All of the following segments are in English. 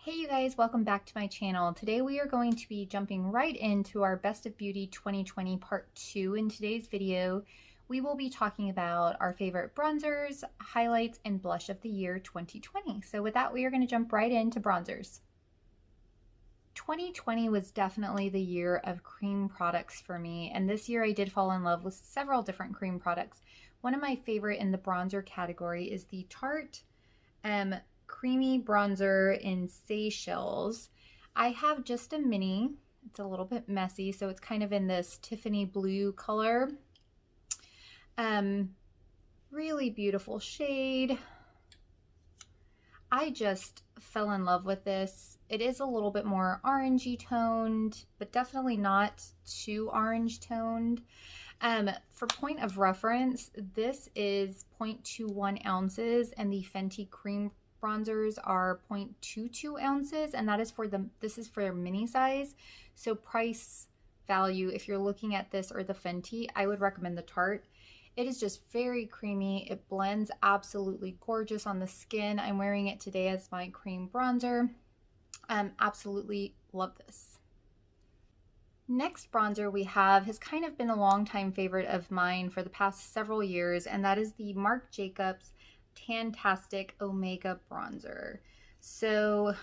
Hey you guys, welcome back to my channel. Today we are going to be jumping right into our Best of Beauty 2020 Part 2. In today's video, we will be talking about our favorite bronzers, highlights, and blush of the year 2020. So with that, we are going to jump right into bronzers. 2020 was definitely the year of cream products for me, and this year I did fall in love with several different cream products. One of my favorite in the bronzer category is the Tarte creamy bronzer in Seychelles. I have just a mini. It's a little bit messy, so it's kind of in this Tiffany blue color. Really beautiful shade. I just fell in love with this. It is a little bit more orangey toned, but definitely not too orange toned. For point of reference, this is 0.21 ounces and the Fenty Cream bronzers are 0.22 ounces, and this is for mini size. So price value, if you're looking at this or the Fenty, I would recommend the Tarte. It is just very creamy. It blends absolutely gorgeous on the skin. I'm wearing it today as my cream bronzer. Absolutely love this. Next bronzer we have has kind of been a long-time favorite of mine for the past several years, and that is the Marc Jacobs Tastic Omega bronzer. So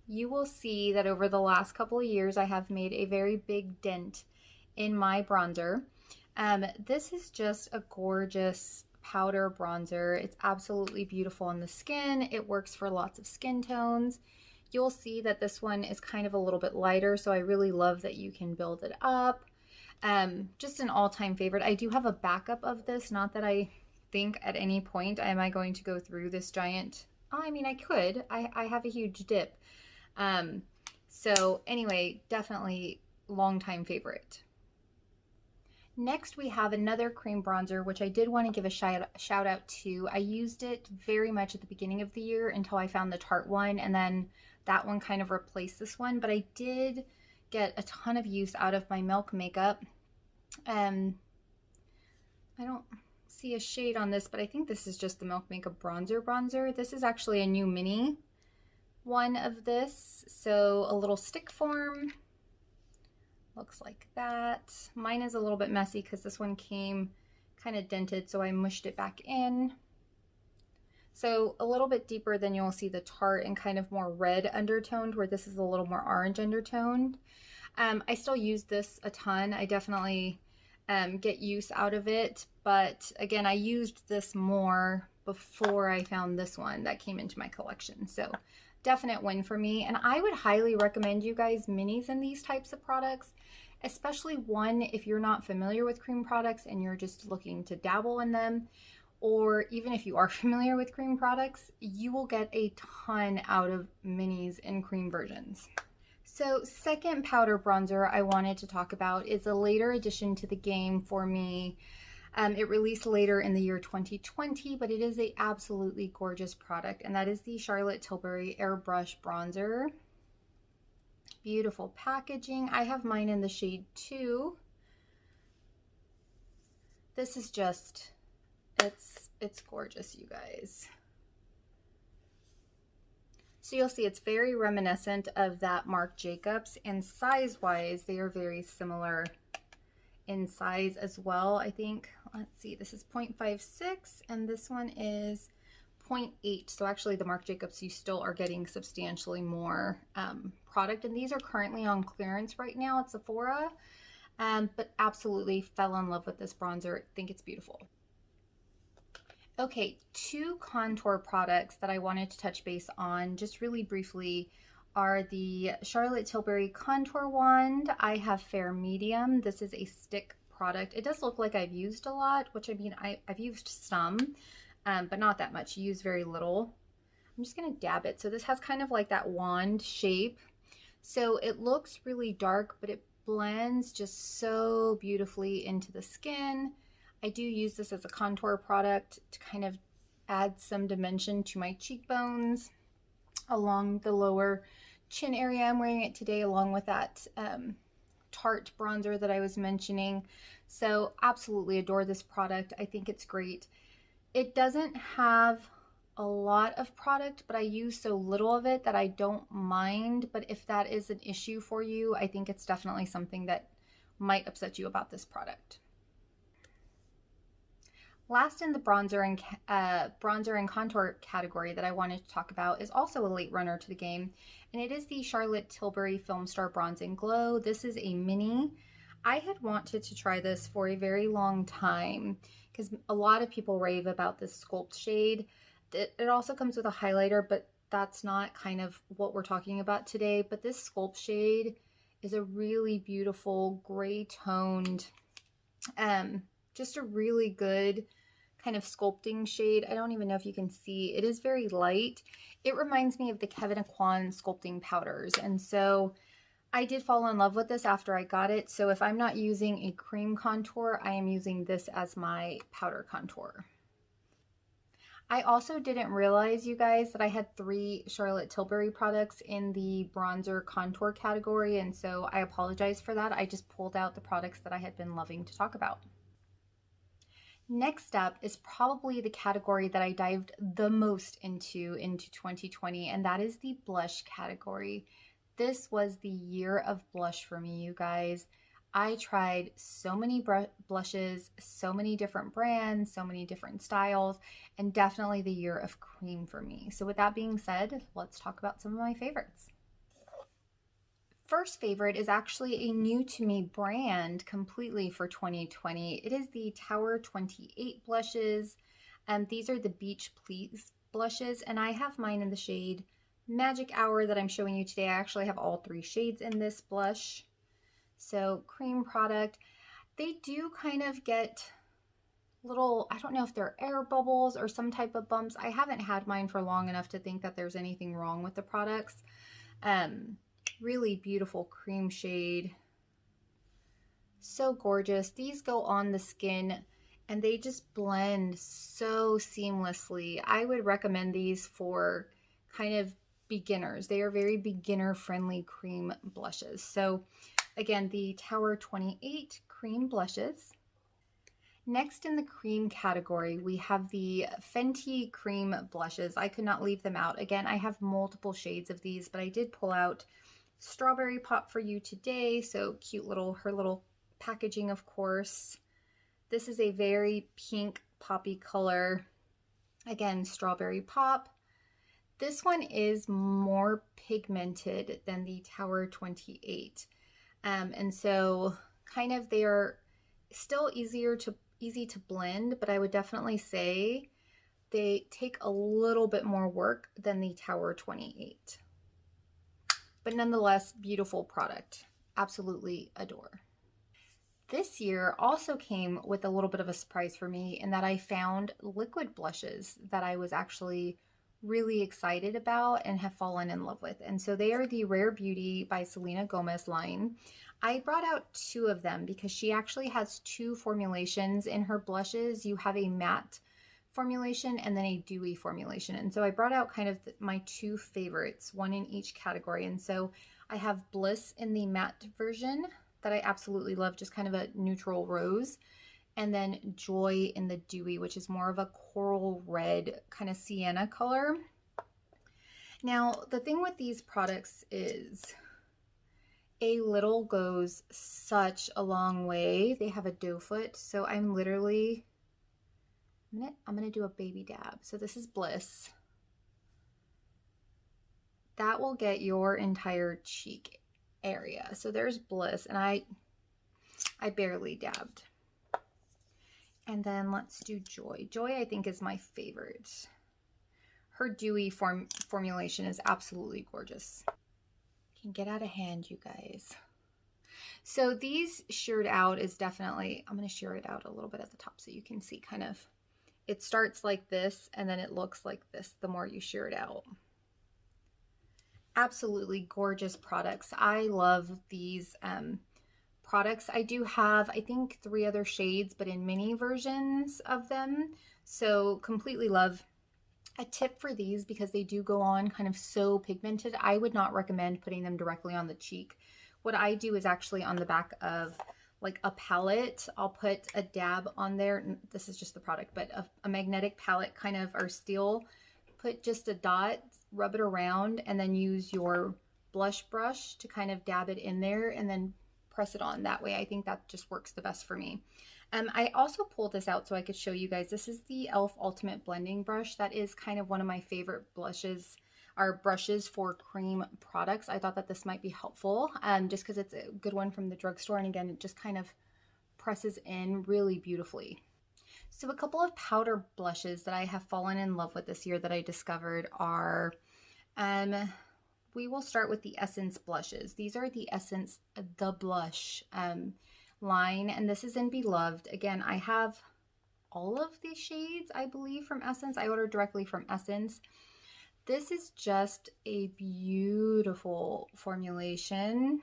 you will see that over the last couple of years I have made a very big dent in my bronzer. This is just a gorgeous powder bronzer. It's absolutely beautiful on the skin. It works for lots of skin tones. You'll see that this one is kind of a little bit lighter, so I really love that you can build it up. Just an all-time favorite. I do have a backup of this, not that I think at any point am I going to go through this giant. I mean, I could. I have a huge dip. So anyway, definitely long-time favorite. Next, we have another cream bronzer, which I did want to give a shout out to. I used it very much at the beginning of the year until I found the Tarte one, and then that one kind of replaced this one, but I did get a ton of use out of my Milk makeup. I don't see a shade on this, but I think this is just the Milk Makeup bronzer. This is actually a new mini one of this, so a little stick form. Looks like that. Mine is a little bit messy because this one came kind of dented, so I mushed it back in. So a little bit deeper than you'll see the Tarte, and kind of more red undertoned, where this is a little more orange undertoned. I still use this a ton. I definitely get use out of it, but again, I used this more before I found this one that came into my collection. So definite win for me, and I would highly recommend you guys minis in these types of products, especially one if you're not familiar with cream products and you're just looking to dabble in them, or even if you are familiar with cream products, you will get a ton out of minis and cream versions. So second powder bronzer I wanted to talk about is a later addition to the game for me. It released later in the year 2020, but it is a absolutely gorgeous product, and that is the Charlotte Tilbury Airbrush Bronzer. Beautiful packaging. I have mine in the shade 2. This is just, it's gorgeous, you guys. So you'll see it's very reminiscent of that Marc Jacobs, and size-wise, they are very similar in size as well. I think, let's see, this is 0.56 and this one is 0.8. So actually the Marc Jacobs, you still are getting substantially more product, and these are currently on clearance right now at Sephora, but absolutely fell in love with this bronzer. I think it's beautiful. Okay, two contour products that I wanted to touch base on just really briefly are the Charlotte Tilbury Contour Wand. I have Fair Medium. This is a stick product. It does look like I've used a lot, which I mean, I've used some, but not that much. Use very little. I'm just gonna dab it. So this has kind of like that wand shape. So it looks really dark, but it blends just so beautifully into the skin. I do use this as a contour product to kind of add some dimension to my cheekbones along the lower chin area. I'm wearing it today along with that Tarte bronzer that I was mentioning. So absolutely adore this product. I think it's great. It doesn't have a lot of product, but I use so little of it that I don't mind. But if that is an issue for you, I think it's definitely something that might upset you about this product. Last in the bronzer and contour category that I wanted to talk about is also a late runner to the game, and it is the Charlotte Tilbury Film Star Bronze and Glow. This is a mini. I had wanted to try this for a very long time because a lot of people rave about this sculpt shade. It also comes with a highlighter, but that's not kind of what we're talking about today. But this sculpt shade is a really beautiful gray toned, just a really good kind of sculpting shade. I don't even know if you can see. It is very light. It reminds me of the Kevyn Aucoin sculpting powders. And so I did fall in love with this after I got it. So if I'm not using a cream contour, I am using this as my powder contour. I also didn't realize, you guys, that I had 3 Charlotte Tilbury products in the bronzer contour category. And so I apologize for that. I just pulled out the products that I had been loving to talk about. Next up is probably the category that I dived the most into 2020, and that is the blush category. This was the year of blush for me, you guys. I tried so many blushes, so many different brands, so many different styles, and definitely the year of cream for me. So with that being said, let's talk about some of my favorites. First favorite is actually a new to me brand completely for 2020. It is the Tower 28 blushes. These are the Beach Please blushes, and I have mine in the shade Magic Hour that I'm showing you today. I actually have all 3 shades in this blush. So cream product. They do kind of get little, I don't know if they're air bubbles or some type of bumps. I haven't had mine for long enough to think that there's anything wrong with the products. Really beautiful cream shade. So gorgeous. These go on the skin and they just blend so seamlessly. I would recommend these for kind of beginners. They are very beginner friendly cream blushes. So again, the Tower 28 cream blushes. Next in the cream category, we have the Fenty Cream blushes. I could not leave them out. Again, I have multiple shades of these, but I did pull out Strawberry Pop for you today. So cute her little packaging, of course. This is a very pink poppy color. Again, Strawberry Pop. This one is more pigmented than the Tower 28. And so kind of they are still easy to blend, but I would definitely say they take a little bit more work than the Tower 28. But nonetheless, beautiful product. Absolutely adore. This year also came with a little bit of a surprise for me in that I found liquid blushes that I was actually really excited about and have fallen in love with. And so they are the Rare Beauty by Selena Gomez line. I brought out 2 of them because she actually has 2 formulations in her blushes. You have a matte formulation and then a dewy formulation. And so I brought out kind of my 2 favorites, one in each category. And so I have Bliss in the matte version that I absolutely love, just kind of a neutral rose. And then Joy in the dewy, which is more of a coral red kind of sienna color. Now, the thing with these products is a little goes such a long way. They have a doe foot, so I'm literally, I'm gonna do a baby dab. So this is Bliss. That will get your entire cheek area. So there's Bliss, and I barely dabbed. And then let's do Joy. Joy, I think, is my favorite. Her dewy formulation is absolutely gorgeous. Can get out of hand, you guys. So these sheared out is definitely, I'm going to shear it out a little bit at the top so you can see kind of, it starts like this and then it looks like this the more you shear it out. Absolutely gorgeous products. I love these products. I do have, I think, 3 other shades, but in mini versions of them. So completely love. A tip for these, because they do go on kind of so pigmented, I would not recommend putting them directly on the cheek. What I do is actually on the back of like a palette, I'll put a dab on there. This is just the product, but a magnetic palette kind of, or steel put just a dot, rub it around, and then use your blush brush to kind of dab it in there and then press it on that way. I think that just works the best for me. I also pulled this out so I could show you guys. This is the e.l.f. Ultimate Blending Brush. That is kind of one of my favorite blushes or brushes for cream products. I thought that this might be helpful just because it's a good one from the drugstore. And again, it just kind of presses in really beautifully. So a couple of powder blushes that I have fallen in love with this year that I discovered are, we will start with the Essence blushes. These are the Essence The Blush line, and this is in Beloved. Again, I have all of these shades, I believe, from Essence. I ordered directly from Essence. This is just a beautiful formulation.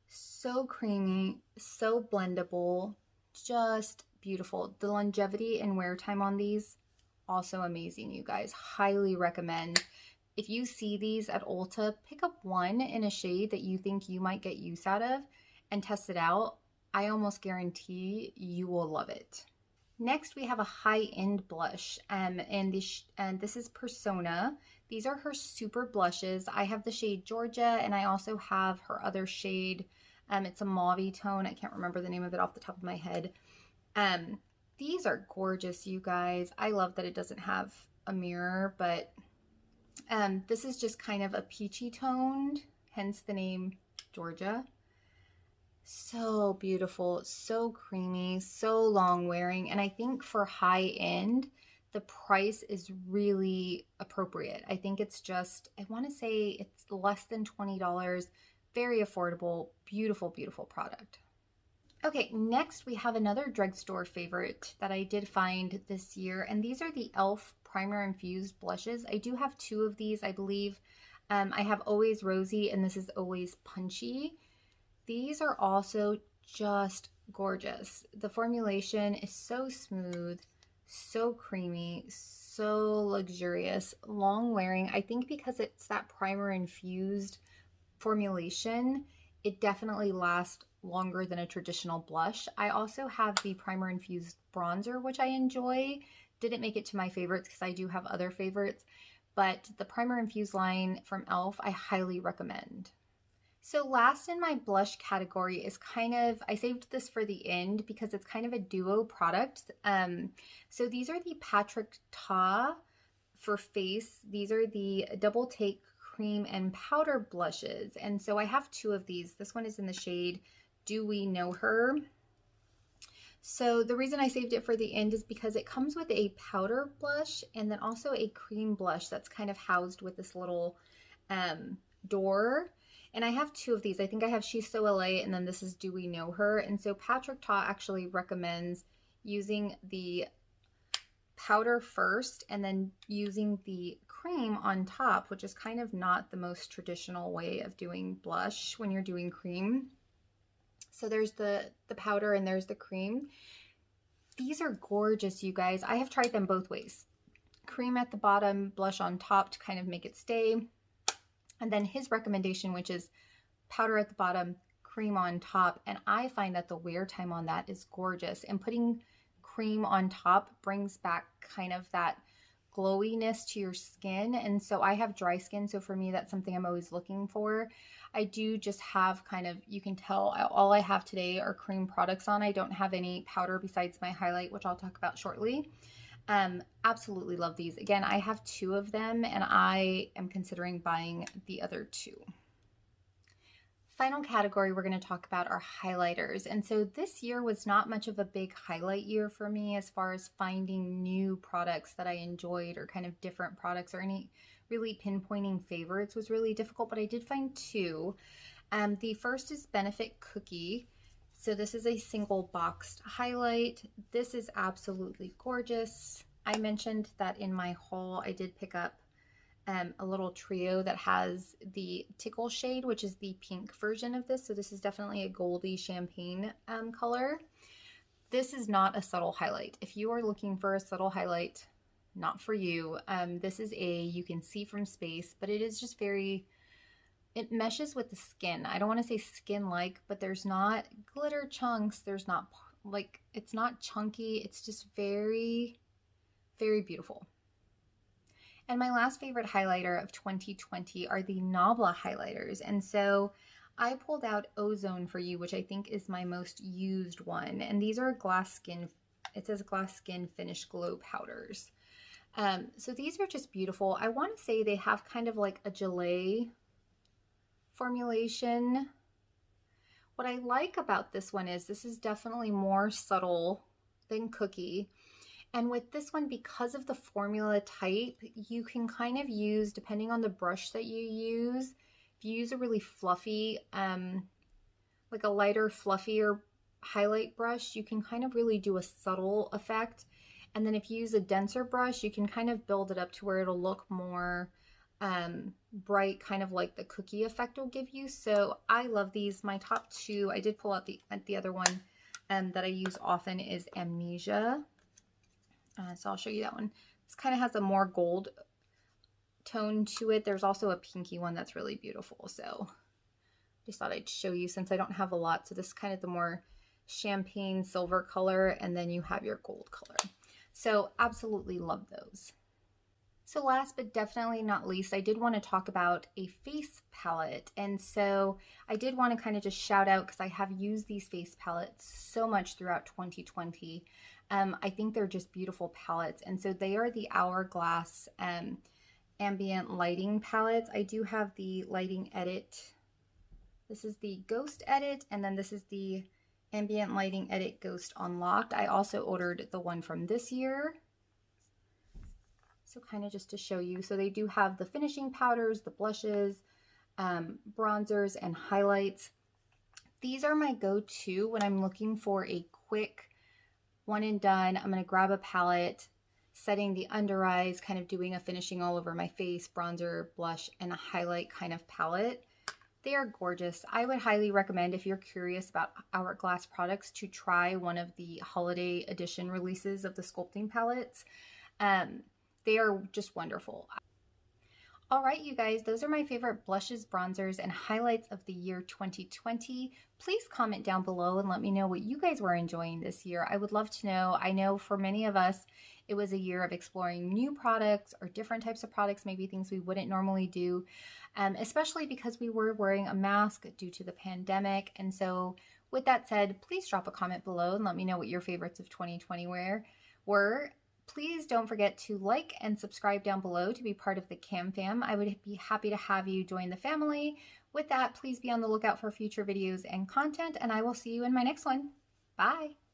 So creamy, so blendable, just beautiful. The longevity and wear time on these, also amazing, you guys. Highly recommend. If you see these at Ulta, pick up one in a shade that you think you might get use out of and test it out. I almost guarantee you will love it. Next, we have a high-end blush, and this is Persona. These are her super blushes. I have the shade Georgia, and I also have her other shade. It's a mauve tone. I can't remember the name of it off the top of my head. These are gorgeous, you guys. I love that it doesn't have a mirror, but this is just kind of a peachy toned, hence the name Georgia. So beautiful, so creamy, so long wearing, and I think for high end, the price is really appropriate. I think it's just, I want to say it's less than $20, very affordable, beautiful, beautiful product. Okay, next we have another drugstore favorite that I did find this year, and these are the e.l.f. Primer Infused Blushes. I do have two of these, I believe. I have Always Rosy, and this is Always Punchy. These are also just gorgeous. The formulation is so smooth, so creamy, so luxurious, long wearing. I think because it's that primer infused formulation, it definitely lasts longer than a traditional blush. I also have the primer infused bronzer, which I enjoy. Didn't make it to my favorites because I do have other favorites, but the primer infused line from e.l.f. I highly recommend. So last in my blush category is kind of, I saved this for the end because it's kind of a duo product. So these are the Patrick Ta for face. These are the Double Take Cream and Powder blushes. And so I have two of these. This one is in the shade Do We Know Her? So the reason I saved it for the end is because it comes with a powder blush and then also a cream blush that's kind of housed with this little door. And I have two of these. I think I have She's So LA, and then this is Do We Know Her? And so Patrick Ta actually recommends using the powder first and then using the cream on top, which is kind of not the most traditional way of doing blush when you're doing cream. So there's the powder and there's the cream. These are gorgeous, you guys. I have tried them both ways. Cream at the bottom, blush on top to kind of make it stay. And then his recommendation, which is powder at the bottom, cream on top. And I find that the wear time on that is gorgeous. And putting cream on top brings back kind of that glowiness to your skin. And so I have dry skin, so for me, that's something I'm always looking for. I do just have kind of, you can tell all I have today are cream products on. I don't have any powder besides my highlight, which I'll talk about shortly. Absolutely love these. Again, I have two of them and I am considering buying the other two. Final category we're going to talk about are highlighters. And so this year was not much of a big highlight year for me as far as finding new products that I enjoyed or kind of different products, or any really pinpointing favorites was really difficult, but I did find two. The first is Benefit Cookie. So this is a single boxed highlight. This is absolutely gorgeous. I mentioned that in my haul, I did pick up a little trio that has the Tickle shade, which is the pink version of this. So this is definitely a goldy champagne color. This is not a subtle highlight. If you are looking for a subtle highlight, not for you. This is you can see from space, but it is just very, it meshes with the skin. I don't want to say skin-like, but there's not glitter chunks. There's not like, it's not chunky. It's just very, very beautiful. And my last favorite highlighter of 2020 are the Nabla highlighters. And so I pulled out Ozone for you, which I think is my most used one. And these are glass skin, it says glass skin finish glow powders. So these are just beautiful. I want to say they have kind of like a gelée formulation. What I like about this one is this is definitely more subtle than Cookie. And with this one, because of the formula type, you can kind of use, depending on the brush that you use, if you use a really fluffy, like a lighter, fluffier highlight brush, you can kind of really do a subtle effect. And then if you use a denser brush, you can kind of build it up to where it'll look more bright, kind of like the Cookie effect will give you. So I love these. My top two, I did pull out the other one that I use often is Amnesia. So I'll show you that one. This kind of has a more gold tone to it. There's also a pinky one that's really beautiful. So just thought I'd show you since I don't have a lot. So this is kind of the more champagne silver color, and then you have your gold color. So absolutely love those. So last but definitely not least, I did want to talk about a face palette. And so I did want to kind of just shout out, because I have used these face palettes so much throughout 2020. I think they're just beautiful palettes. And so they are the Hourglass ambient lighting palettes. I do have the lighting edit. This is the Ghost Edit, and then this is the Ambient Lighting Edit Ghost Unlocked. I also ordered the one from this year. So kind of just to show you. So they do have the finishing powders, the blushes, bronzers, and highlights. These are my go-to when I'm looking for a quick one and done. I'm going to grab a palette, setting the under eyes, kind of doing a finishing all over my face, bronzer, blush, and a highlight kind of palette. They are gorgeous. I would highly recommend, if you're curious about Hourglass products, to try one of the holiday edition releases of the sculpting palettes. They are just wonderful. All right, you guys, those are my favorite blushes, bronzers, and highlights of the year 2020. Please comment down below and let me know what you guys were enjoying this year. I would love to know. I know for many of us, it was a year of exploring new products or different types of products, maybe things we wouldn't normally do, especially because we were wearing a mask due to the pandemic. And so with that said, please drop a comment below and let me know what your favorites of 2020 were. Please don't forget to like and subscribe down below to be part of the Cam Fam. I would be happy to have you join the family. With that, please be on the lookout for future videos and content, and I will see you in my next one. Bye!